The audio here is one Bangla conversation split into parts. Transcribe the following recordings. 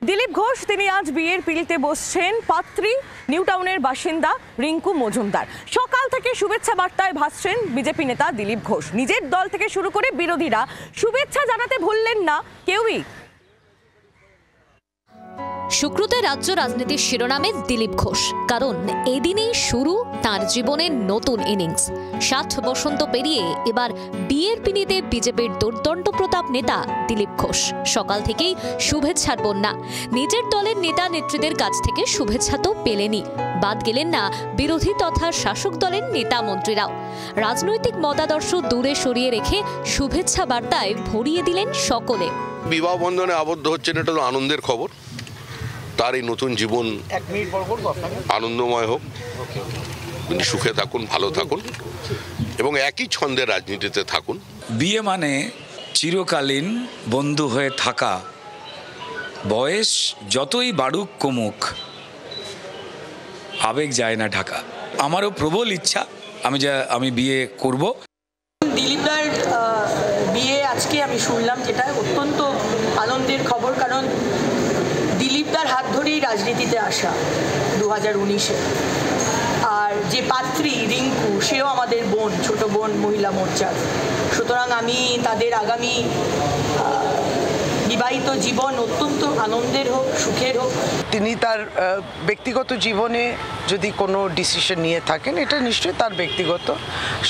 দিলীপ ঘোষ তিনি আজ বিয়ের পিঁড়িতে বসছেন পাত্রী নিউ টাউনের বাসিন্দা রিঙ্কু মজুমদার। সকাল থেকে শুভেচ্ছা বার্তায় ভাসছেন বিজেপি নেতা দিলীপ ঘোষ। নিজের দল থেকে শুরু করে বিরোধীরা শুভেচ্ছা জানাতে ভুললেন না কেউই। সুক্রুতে রাজ্য রাজনীতির শিরোনামে দিলীপ ঘোষ, কারণ এদিনেই শুরু তার জীবনের নতুন ইনিংস। 60 বসন্ত পেরিয়ে এবার বিয়ের পিঁড়িতে বিজেপির দুর্দণ্ড প্রতাপ নেতা দিলীপ ঘোষ। সকাল থেকেই শুভেচ্ছার বন্যা। নিজের দলের নেতা নেত্রীদের কাছ থেকে শুভেচ্ছা তো পেলেনই, বাদ গেলেন না বিরোধী তথা শাসক দলের নেতা মন্ত্রীরাও। রাজনৈতিক মতাদর্শ দূরে সরিয়ে রেখে শুভেচ্ছা বার্তায় ভরিয়ে দিলেন সকলে। বিবাহ বন্ধনে আবদ্ধ হচ্ছেন, এটা তো আনন্দের খবর। তার এই নতুন জীবন আনন্দময় হোক, তিনি সুখে থাকুন, ভালো থাকুন এবং একই ছন্দে রাজনীতিতে থাকুন। বিয়ে মানে চিরকালীন বন্ধু হয়ে থাকা। বয়স যতই বাড়ুক কমুক, আবেগ যায় না ঢাকা। আমারও প্রবল ইচ্ছা আমি বিয়ে করব। দিলীপদার বিয়ে আজকে আমি শুনলাম, যেটা অত্যন্ত আনন্দের খবর, কারণ দিলীপদার হাত ধরেই রাজনীতিতে আসা 2019-এ। আর যে পাত্রী রিঙ্কু, সেও আমাদের বোন, ছোট বোন মহিলা মোর্চার। সুতরাং আমি তাদের আগামী বিবাহিত জীবন অত্যন্ত আনন্দের হোক, সুখের হোক। তিনি তার ব্যক্তিগত জীবনে যদি কোনো ডিসিশন নিয়ে থাকেন, এটা নিশ্চয়ই তার ব্যক্তিগত।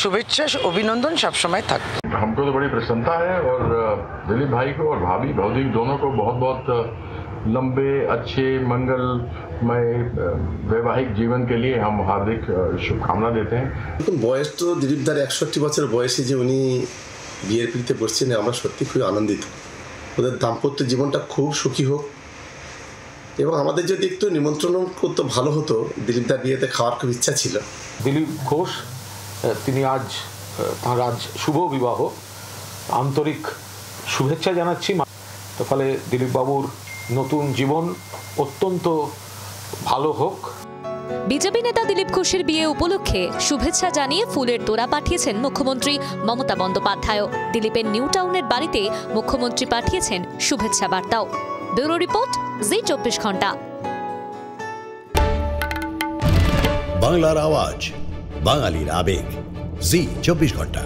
শুভেচ্ছা অভিনন্দন সবসময় থাকবে। हमको तो बड़ी प्रसन्नता है और दिलीप भाई को और भाभी भौजी दोनों को बहुत बहुत लंबे अच्छे मंगलमय वैवाहिक जीवन के लिए हम हार्दिक शुभकामना देते हैं। বয়স তো দিলীপদার 61 বছর বয়সে যে উনি বিয়ের পিঁড়িতে বসছেন, আমরা সত্যি খুব আনন্দিত। ওদের দাম্পত্য জীবনটা খুব সুখী হোক এবং আমাদের যদি একটু নিমন্ত্রণ করতে ভালো হতো। দিলীপদার বিয়েতে খাওয়ার খুব ইচ্ছা ছিল। দিলীপ ঘোষ তিনি তাঁর আজ শুভ বিবাহ, আন্তরিক শুভেচ্ছা জানাচ্ছি। ফলে দিলীপ বাবুর নতুন জীবন অত্যন্ত ভালো হোক। বিজেপি নেতা দিলীপ ঘোষের বিয়ে উপলক্ষে শুভেচ্ছা জানিয়ে ফুলের তোড়া পাঠিয়েছেন মুখ্যমন্ত্রী মমতা বন্দ্যোপাধ্যায়। দিলীপের নিউ টাউনের বাড়িতে মুখ্যমন্ত্রী পাঠিয়েছেন শুভেচ্ছা বার্তাও। ব্যুরো রিপোর্ট, জি 24 ঘন্টা। বাংলার আওয়াজ, বাঙালির আবেগ, জি 24 ঘন্টা।